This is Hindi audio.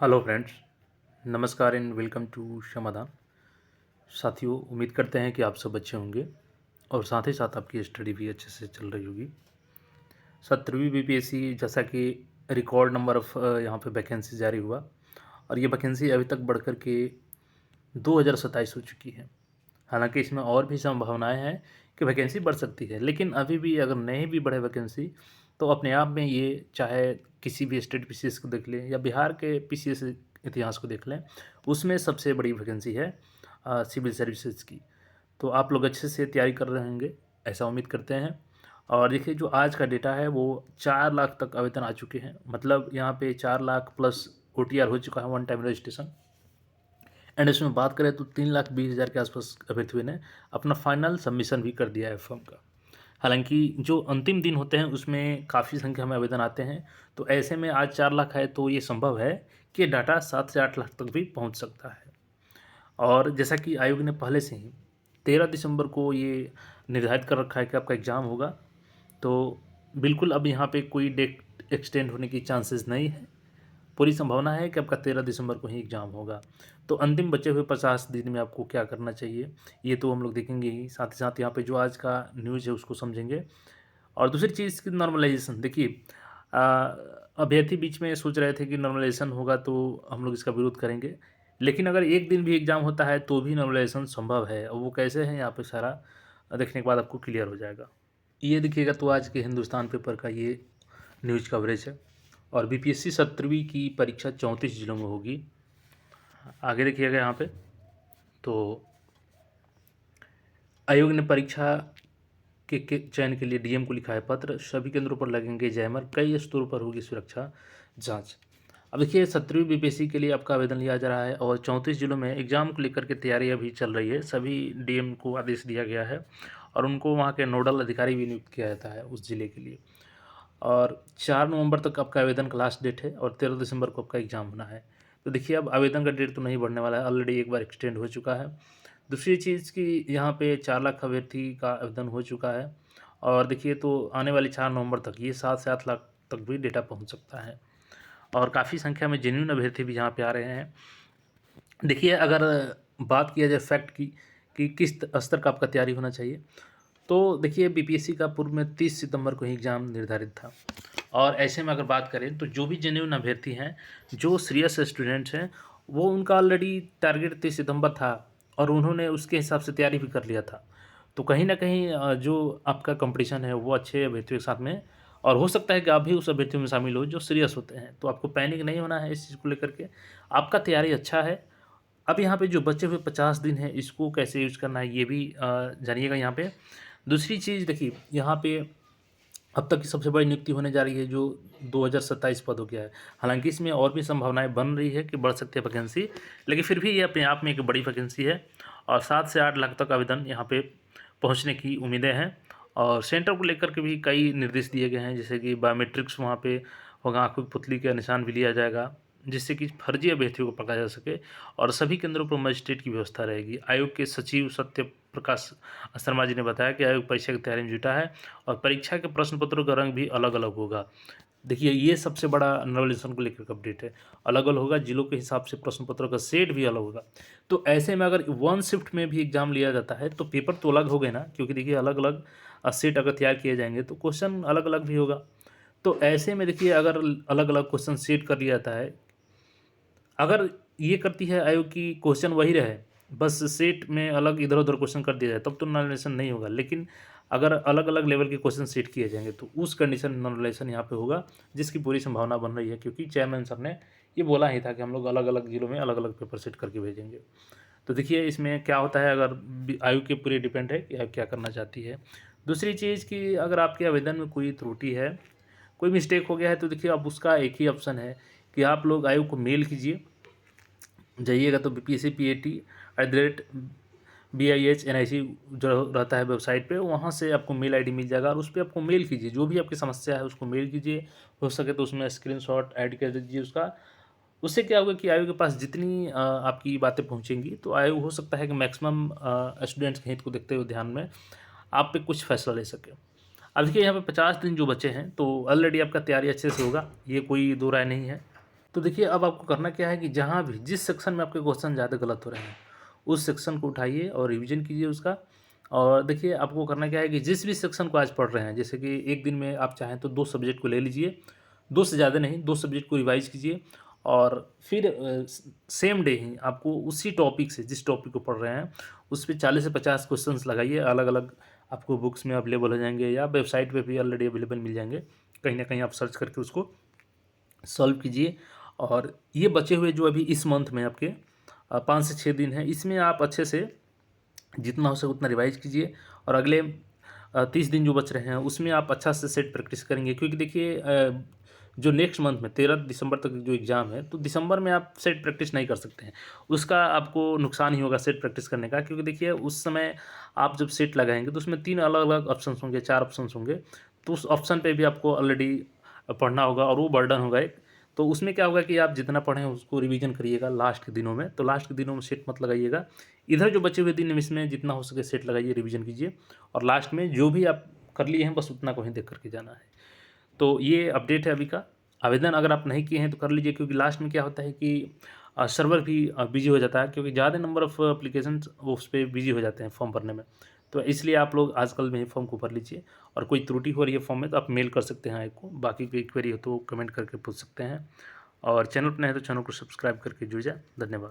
हेलो फ्रेंड्स, नमस्कार एंड वेलकम टू समाधान। साथियों, उम्मीद करते हैं कि आप सब अच्छे होंगे और साथ ही साथ आपकी स्टडी भी अच्छे से चल रही होगी। 17वीं बीपीएससी जैसा कि रिकॉर्ड नंबर ऑफ यहाँ पे वैकेंसी जारी हुआ और ये वैकेंसी अभी तक बढ़ कर के 2027 हो चुकी है। हालांकि इसमें और भी संभावनाएं हैं कि वैकेंसी बढ़ सकती है, लेकिन अभी भी अगर नहीं भी बढ़े वैकेंसी तो अपने आप में ये, चाहे किसी भी स्टेट पीसीएस को देख लें या बिहार के पीसीएस इतिहास को देख लें, उसमें सबसे बड़ी वैकेंसी है सिविल सर्विसेज की। तो आप लोग अच्छे से तैयारी कर रहे होंगे, ऐसा उम्मीद करते हैं। और देखिए, जो आज का डेटा है वो 4 लाख तक आवेदन आ चुके हैं। मतलब यहाँ पे 4 लाख प्लस ओटीआर हो चुका है, वन टाइम रजिस्ट्रेशन। एंड इसमें बात करें तो 3,20,000 के आसपास अभ्यर्थियों ने अपना फाइनल सबमिशन भी कर दिया है फॉर्म का। हालांकि जो अंतिम दिन होते हैं उसमें काफ़ी संख्या में आवेदन आते हैं, तो ऐसे में आज 4 लाख है तो ये संभव है कि डाटा 7 से 8 लाख तक भी पहुंच सकता है। और जैसा कि आयोग ने पहले से ही 13 दिसंबर को ये निर्धारित कर रखा है कि आपका एग्ज़ाम होगा, तो बिल्कुल अब यहाँ पे कोई डेट एक्सटेंड होने की चांसेस नहीं है। पूरी संभावना है कि आपका 13 दिसंबर को ही एग्ज़ाम होगा। तो अंतिम बचे हुए 50 दिन में आपको क्या करना चाहिए, ये तो हम लोग देखेंगे ही। साथ ही साथ यहाँ पे जो आज का न्यूज़ है उसको समझेंगे। और दूसरी चीज़ की नॉर्मलाइजेशन, देखिए, अ, अभ्यर्थी बीच में सोच रहे थे कि नॉर्मलाइजेशन होगा तो हम लोग इसका विरोध करेंगे। लेकिन अगर एक दिन भी एग्ज़ाम होता है तो भी नॉर्मलाइजेशन संभव है, और वो कैसे है यहाँ पे सारा देखने के बाद आपको क्लियर हो जाएगा। ये देखिएगा तो आज के हिंदुस्तान पेपर का ये न्यूज़ कवरेज है। और बीपीएससी 17वीं की परीक्षा 34 जिलों में होगी। आगे देखिएगा यहाँ पे, तो आयोग ने परीक्षा के चयन के लिए डीएम को लिखा है पत्र। सभी केंद्रों पर लगेंगे जैमर, कई स्तरों पर होगी सुरक्षा जांच। अब देखिए, 17वीं बीपीएससी के लिए आपका आवेदन लिया जा रहा है और 34 जिलों में एग्जाम को लेकर के तैयारी अभी चल रही है। सभी डीएम को आदेश दिया गया है और उनको वहाँ के नोडल अधिकारी भी नियुक्त किया जाता है उस जिले के लिए। और 4 नवंबर तक आपका आवेदन का लास्ट डेट है और 13 दिसंबर को आपका एग्ज़ाम होना है। तो देखिए, अब आवेदन का डेट तो नहीं बढ़ने वाला है, ऑलरेडी एक बार एक्सटेंड हो चुका है। दूसरी चीज़ कि यहाँ पे 4 लाख अभ्यर्थी का आवेदन हो चुका है। और देखिए, तो आने वाली 4 नवंबर तक ये 7 से 8 लाख तक भी डेटा पहुँच सकता है। और काफ़ी संख्या में जेन्युइन अभ्यर्थी भी यहाँ पे आ रहे हैं। देखिए, अगर बात किया जाए फैक्ट की कि किस स्तर का आपका तैयारी होना चाहिए, तो देखिए, बीपीएससी का पूर्व में 30 सितंबर को ही एग्ज़ाम निर्धारित था। और ऐसे में अगर बात करें तो जो भी जेन्युइन अभ्यर्थी हैं, जो सीरियस स्टूडेंट्स हैं, वो उनका ऑलरेडी टारगेट 30 सितंबर था और उन्होंने उसके हिसाब से तैयारी भी कर लिया था। तो कहीं न कहीं जो आपका कॉम्पिटिशन है वो अच्छे अभ्यर्थियों के साथ में, और हो सकता है कि आप भी उस अभ्यर्थियों में शामिल हो जो सीरियस होते हैं। तो आपको पैनिक नहीं होना है इस चीज़ को लेकर के, आपका तैयारी अच्छा है। अब यहाँ पे जो बचे हुए 50 दिन हैं, इसको कैसे यूज़ करना है ये भी जानिएगा यहाँ पे। दूसरी चीज़ देखिए, यहाँ पे अब तक की सबसे बड़ी नियुक्ति होने जा रही है जो 2027 पद हो गया है। हालाँकि इसमें और भी संभावनाएँ बन रही है कि बढ़ सकती है वैकेंसी, लेकिन फिर भी ये अपने आप में एक बड़ी वैकेंसी है और 7 से 8 लाख तक आवेदन यहाँ पे पहुँचने की उम्मीदें हैं। और सेंटर को लेकर के भी कई निर्देश दिए गए हैं, जैसे कि बायोमेट्रिक्स वहाँ पे होगा, आँखों की पुतली का निशान भी लिया जाएगा, जिससे कि फर्जी अभ्यर्थियों को पकड़ा जा सके। और सभी केंद्रों पर मजिस्ट्रेट की व्यवस्था रहेगी। आयोग के सचिव सत्य प्रकाश शर्मा जी ने बताया कि आयोग परीक्षा की तैयारी में जुटा है और परीक्षा के प्रश्न पत्रों का रंग भी अलग अलग होगा। देखिए, ये सबसे बड़ा नवोलेशन को लेकर अपडेट है। अलग अलग होगा, जिलों के हिसाब से प्रश्न पत्रों का सेट भी अलग होगा। तो ऐसे में अगर वन शिफ्ट में भी एग्जाम लिया जाता है तो पेपर तो अलग हो गए ना, क्योंकि देखिए, अलग अलग सेट अगर तैयार किए जाएंगे तो क्वेश्चन अलग अलग भी होगा। तो ऐसे में देखिए, अगर अलग अलग क्वेश्चन सेट कर लिया जाता है, अगर ये करती है आयोग की क्वेश्चन वही रहे, बस सेट में अलग इधर-उधर क्वेश्चन कर दिया जाए, तब तो नॉमिनेशन नहीं होगा। लेकिन अगर अलग-अलग लेवल के क्वेश्चन सेट किए जाएँगे तो उस कंडीशन में नॉमिनेशन यहाँ पे होगा, जिसकी पूरी संभावना बन रही है, क्योंकि चेयरमैन सर ने ये बोला ही था कि हम लोग अलग-अलग जिलों में अलग-अलग पेपर सेट करके भेजेंगे। तो देखिए, इसमें क्या होता है, अगर आयोग के ऊपर डिपेंड है कि आयोग क्या करना चाहती है। दूसरी चीज़ कि अगर आपके आवेदन में कोई त्रुटि है, कोई मिस्टेक हो गया है, तो देखिए, अब उसका एक ही ऑप्शन है कि आप लोग आयोग को मेल कीजिए। जाइएगा तो bpscpat@BIH-NIC जो रहता है वेबसाइट पे, वहाँ से आपको मेल आईडी मिल जाएगा और उस पे आपको मेल कीजिए। जो भी आपकी समस्या है उसको मेल कीजिए। हो सके तो उसमें स्क्रीनशॉट ऐड कर दीजिए उसका। उससे क्या होगा कि आयोग के पास जितनी आपकी बातें पहुँचेंगी तो आयोग हो सकता है कि मैक्सिमम स्टूडेंट्स के हित को देखते हुए ध्यान में आप पे कुछ फैसला ले सके। अब देखिए, यहाँ पे 50 दिन जो बचे हैं तो ऑलरेडी आपका तैयारी अच्छे से होगा, ये कोई दो राय नहीं है। तो देखिए अब आपको करना क्या है कि जहाँ भी जिस सेक्शन में आपके क्वेश्चन ज़्यादा गलत हो रहे हैं, उस सेक्शन को उठाइए और रिवीजन कीजिए उसका। और देखिए आपको करना क्या है कि जिस भी सेक्शन को आज पढ़ रहे हैं, जैसे कि एक दिन में आप चाहें तो 2 सब्जेक्ट को ले लीजिए, 2 से ज़्यादा नहीं, 2 सब्जेक्ट को रिवाइज़ कीजिए और फिर सेम डे ही आपको उसी टॉपिक से, जिस टॉपिक को पढ़ रहे हैं, उस पे 40 से 50 क्वेश्चंस लगाइए। अलग-अलग आपको बुक्स में अवेलेबल हो जाएँगे या वेबसाइट पे भी ऑलरेडी अवेलेबल मिल जाएँगे। कहीं न कहीं आप सर्च करके उसको सॉल्व कीजिए। और ये बचे हुए जो अभी इस मंथ में आपके 5 से 6 दिन हैं, इसमें आप अच्छे से जितना हो सके उतना रिवाइज़ कीजिए। और अगले 30 दिन जो बच रहे हैं उसमें आप अच्छा से सेट प्रैक्टिस करेंगे, क्योंकि देखिए जो नेक्स्ट मंथ में 13 दिसंबर तक जो एग्ज़ाम है, तो दिसंबर में आप सेट प्रैक्टिस नहीं कर सकते हैं। उसका आपको नुकसान ही होगा सेट प्रैक्टिस करने का, क्योंकि देखिए उस समय आप जब सेट लगाएँगे तो उसमें 3 अलग-अलग ऑप्शंस होंगे, 4 ऑप्शंस होंगे। तो उस ऑप्शन पे भी आपको ऑलरेडी पढ़ना होगा और वो बर्डन होगा एक। तो उसमें क्या होगा कि आप जितना पढ़ें उसको रिवीजन करिएगा लास्ट के दिनों में, तो लास्ट के दिनों में सेट मत लगाइएगा। इधर जो बचे हुए दिन हैं इसमें जितना हो सके सेट लगाइए, रिवीजन कीजिए और लास्ट में जो भी आप कर लिए हैं बस उतना को ही देख कर के जाना है। तो ये अपडेट है अभी का। आवेदन अगर आप नहीं किए हैं तो कर लीजिए, क्योंकि लास्ट में क्या होता है कि सर्वर भी बिज़ी हो जाता है, क्योंकि ज़्यादा नंबर ऑफ़ एप्लीकेशंस वो उस पे बिज़ी हो जाते हैं फॉर्म भरने में। तो इसलिए आप लोग आजकल में ही फॉर्म को भर लीजिए। और कोई त्रुटि हो रही है फॉर्म में तो आप मेल कर सकते हैं को, बाकी कोई क्वेरी हो तो कमेंट करके पूछ सकते हैं। और चैनल पर नए हैं तो चैनल को सब्सक्राइब करके जुड़ जाएँ। धन्यवाद।